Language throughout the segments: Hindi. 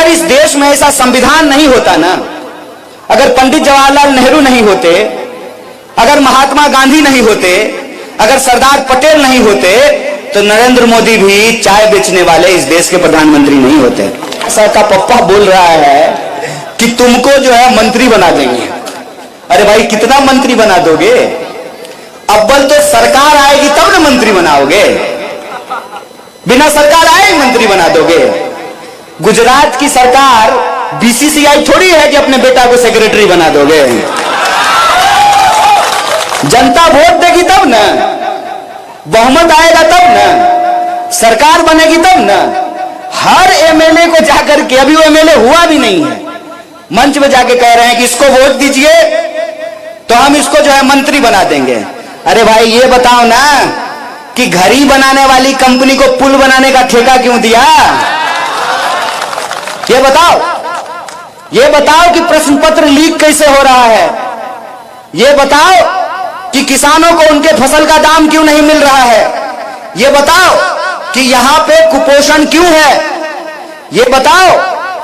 अगर इस देश में ऐसा संविधान नहीं होता ना, अगर पंडित जवाहरलाल नेहरू नहीं होते, अगर महात्मा गांधी नहीं होते, अगर सरदार पटेल नहीं होते, तो नरेंद्र मोदी भी चाय बेचने वाले इस देश के प्रधानमंत्री नहीं होते। ऐसा का पप्पा बोल रहा है कि तुमको जो है मंत्री बना देंगे। अरे भाई कितना मंत्री बना दोगे? अव्वल तो सरकार आएगी तब ना मंत्री बनाओगे, बिना सरकार आए मंत्री बना दोगे। गुजरात की सरकार बीसीसीआई थोड़ी है कि अपने बेटा को सेक्रेटरी बना दोगे। जनता वोट देगी तब ना, बहुमत आएगा तब ना, सरकार बनेगी तब ना। हर एमएलए को जाकर के, अभी वो एमएलए हुआ भी नहीं है, मंच में जाके कह रहे हैं कि इसको वोट दीजिए तो हम इसको जो है मंत्री बना देंगे। अरे भाई ये बताओ ना कि घड़ी बनाने वाली कंपनी को पुल बनाने का ठेका क्यों दिया? ये बताओ कि प्रश्न पत्र लीक कैसे हो रहा है? ये बताओ कि किसानों को उनके फसल का दाम क्यों नहीं मिल रहा है? ये बताओ कि यहां पे कुपोषण क्यों है? ये बताओ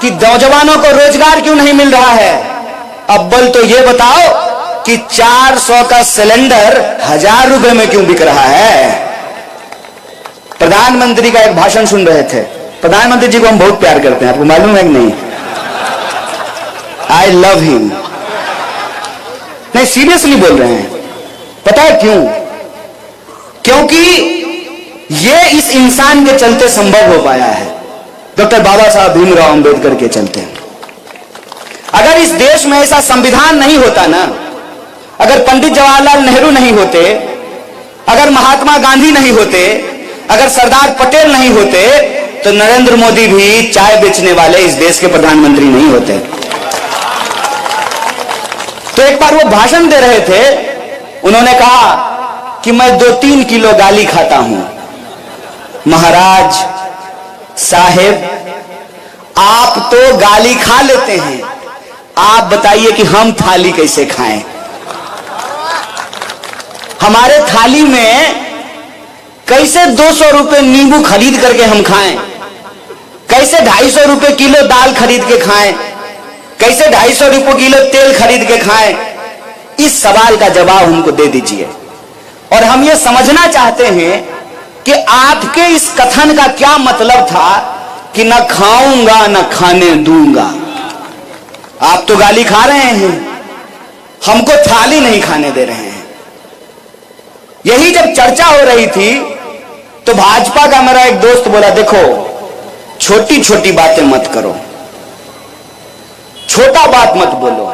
कि नौजवानों को रोजगार क्यों नहीं मिल रहा है? अव्वल तो ये बताओ कि 400 का सिलेंडर 1000 रुपए में क्यों बिक रहा है? प्रधानमंत्री का एक भाषण सुन रहे थे। प्रधानमंत्री जी को हम बहुत प्यार करते हैं, आपको मालूम है कि नहीं? I love him. नहीं, सीरियसली बोल रहे हैं। पता है क्यों? क्योंकि ये इस इंसान के चलते संभव हो पाया है, डॉक्टर बाबा साहब भीमराव अंबेडकर के चलते। अगर इस देश में ऐसा संविधान नहीं होता ना, अगर पंडित जवाहरलाल नेहरू नहीं होते, अगर महात्मा गांधी नहीं होते, अगर सरदार पटेल नहीं होते, तो नरेंद्र मोदी भी चाय बेचने वाले इस देश के प्रधानमंत्री नहीं होते। तो एक बार वो भाषण दे रहे थे, उन्होंने कहा कि मैं 2-3 किलो गाली खाता हूं। महाराज साहेब, आप तो गाली खा लेते हैं, आप बताइए कि हम थाली कैसे खाएं? हमारे थाली में कैसे 200 रुपए नींबू खरीद करके हम खाएं? कैसे 250 रुपए किलो दाल खरीद के खाएं? कैसे 250 रुपए किलो तेल खरीद के खाएं? इस सवाल का जवाब हमको दे दीजिए। और हम ये समझना चाहते हैं कि आपके इस कथन का क्या मतलब था कि न खाऊंगा न खाने दूंगा। आप तो गाली खा रहे हैं, हमको थाली नहीं खाने दे रहे हैं। यही जब चर्चा हो रही थी तो भाजपा का मेरा एक दोस्त बोला, देखो छोटी छोटी बातें मत करो, छोटा बात मत बोलो।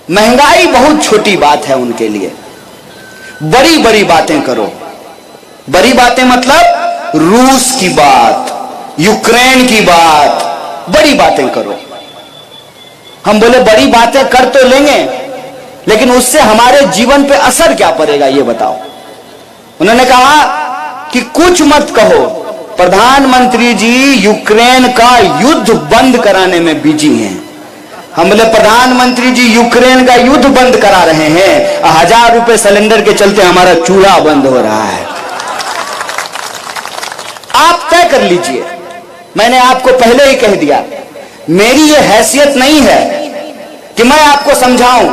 महंगाई बहुत छोटी बात है उनके लिए, बड़ी बड़ी बातें करो। बड़ी बातें मतलब रूस की बात, यूक्रेन की बात, बड़ी बातें करो। हम बोले बड़ी बातें कर तो लेंगे, लेकिन उससे हमारे जीवन पे असर क्या पड़ेगा ये बताओ। उन्होंने कहा कि कुछ मत कहो, प्रधानमंत्री जी यूक्रेन का युद्ध बंद कराने में बिजी हैं। हम बोले प्रधानमंत्री जी यूक्रेन का युद्ध बंद करा रहे हैं, 1000 रुपए सिलेंडर के चलते हमारा चूल्हा बंद हो रहा है। आप तय कर लीजिए। मैंने आपको पहले ही कह दिया, मेरी ये हैसियत नहीं है कि मैं आपको समझाऊं।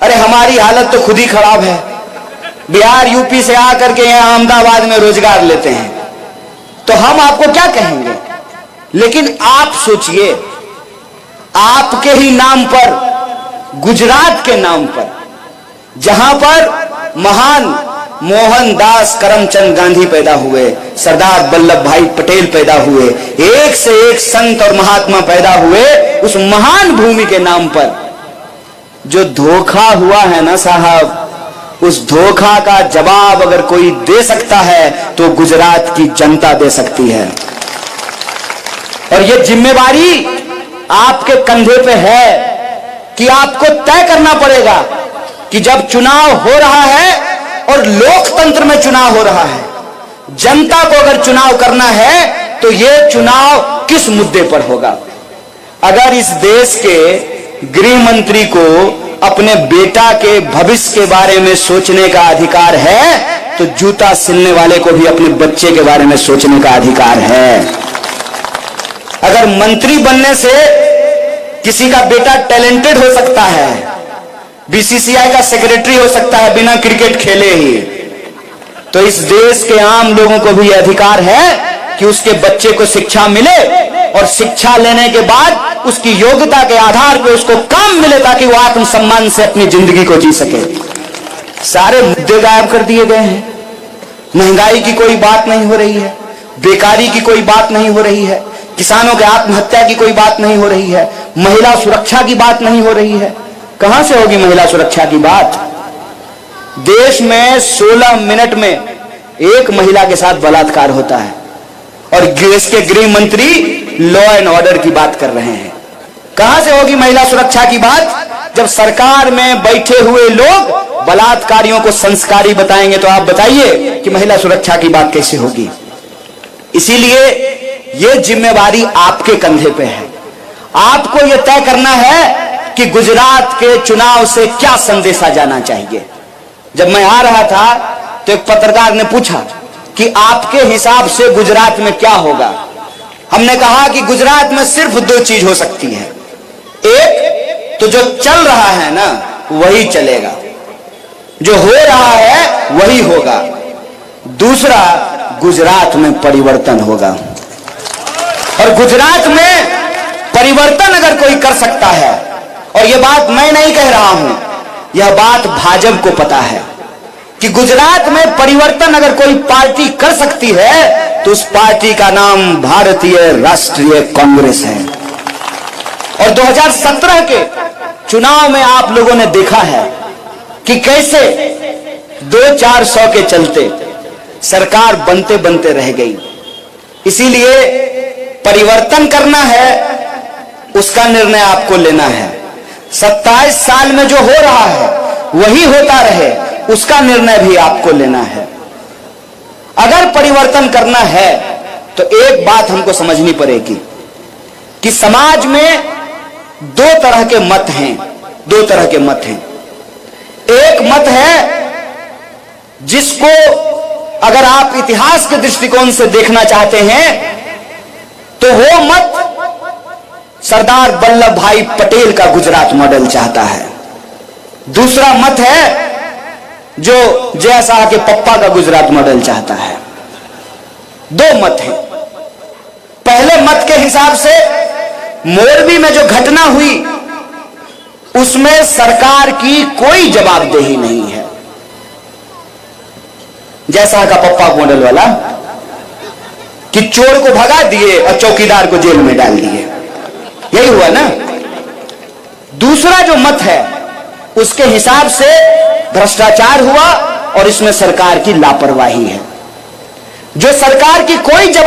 अरे हमारी हालत तो खुद ही खराब है। बिहार यूपी से आकर के यहां अहमदाबाद में रोजगार लेते हैं, तो हम आपको क्या कहेंगे? लेकिन आप सोचिए, आपके ही नाम पर, गुजरात के नाम पर, जहां पर महान मोहनदास करमचंद गांधी पैदा हुए, सरदार वल्लभ भाई पटेल पैदा हुए, एक से एक संत और महात्मा पैदा हुए, उस महान भूमि के नाम पर जो धोखा हुआ है ना साहब, उस धोखा का जवाब अगर कोई दे सकता है तो गुजरात की जनता दे सकती है। और ये जिम्मेवारी आपके कंधे पे है कि आपको तय करना पड़ेगा कि जब चुनाव हो रहा है और लोकतंत्र में चुनाव हो रहा है, जनता को अगर चुनाव करना है तो यह चुनाव किस मुद्दे पर होगा। अगर इस देश के गृह मंत्री को अपने बेटा के भविष्य के बारे में सोचने का अधिकार है, तो जूता सिलने वाले को भी अपने बच्चे के बारे में सोचने का अधिकार है। अगर मंत्री बनने से किसी का बेटा टैलेंटेड हो सकता है, बीसीसीआई का सेक्रेटरी हो सकता है बिना क्रिकेट खेले ही, तो इस देश के आम लोगों को भी अधिकार है कि उसके बच्चे को शिक्षा मिले और शिक्षा लेने के बाद उसकी योग्यता के आधार पर उसको काम मिले ताकि वो आत्मसम्मान से अपनी जिंदगी को जी सके। सारे मुद्दे गायब कर दिए गए हैं। महंगाई की कोई बात नहीं हो रही है, बेकारी की कोई बात नहीं हो रही है, किसानों के आत्महत्या की कोई बात नहीं हो रही है, महिला सुरक्षा की बात नहीं हो रही है। कहां से होगी महिला सुरक्षा की बात? देश में 16 मिनट में एक महिला के साथ बलात्कार होता है और देश के गृह मंत्री लॉ एंड ऑर्डर की बात कर रहे हैं। कहां से होगी महिला सुरक्षा की बात जब सरकार में बैठे हुए लोग बलात्कारियों को संस्कारी बताएंगे? तो आप बताइए कि महिला सुरक्षा की बात कैसे होगी? इसीलिए यह जिम्मेवारी आपके कंधे पे है। आपको यह तय करना है कि गुजरात के चुनाव से क्या संदेशा जाना चाहिए। जब मैं आ रहा था तो एक पत्रकार ने पूछा कि आपके हिसाब से गुजरात में क्या होगा। हमने कहा कि गुजरात में सिर्फ 2 चीज हो सकती है। एक तो जो चल रहा है ना वही चलेगा, जो हो रहा है वही होगा। दूसरा, गुजरात में परिवर्तन होगा। और गुजरात में परिवर्तन अगर कोई कर सकता है, और यह बात मैं नहीं कह रहा हूं, यह बात भाजपा को पता है कि गुजरात में परिवर्तन अगर कोई पार्टी कर सकती है तो उस पार्टी का नाम भारतीय राष्ट्रीय कांग्रेस है। और 2017 के चुनाव में आप लोगों ने देखा है कि कैसे 200-400 के चलते सरकार बनते बनते रह गई। इसीलिए परिवर्तन करना है, उसका निर्णय आपको लेना है। 27 साल में जो हो रहा है वही होता रहे, उसका निर्णय भी आपको लेना है। अगर परिवर्तन करना है तो एक बात हमको समझनी पड़ेगी कि समाज में 2 तरह के मत हैं। 2 तरह के मत हैं। एक मत है जिसको अगर आप इतिहास के दृष्टिकोण से देखना चाहते हैं तो वो मत सरदार वल्लभ भाई पटेल का गुजरात मॉडल चाहता है। दूसरा मत है जो जय शाह के पप्पा का गुजरात मॉडल चाहता है। 2 मत हैं। पहले मत के हिसाब से मोरबी में जो घटना हुई उसमें सरकार की कोई जवाबदेही नहीं है। जय शाह का पप्पा मॉडल वाला कि चोर को भगा दिए और चौकीदार को जेल में डाल दिए, यही हुआ ना। दूसरा जो मत है उसके हिसाब से भ्रष्टाचार हुआ और इसमें सरकार की लापरवाही है। जो सरकार की कोई जवाब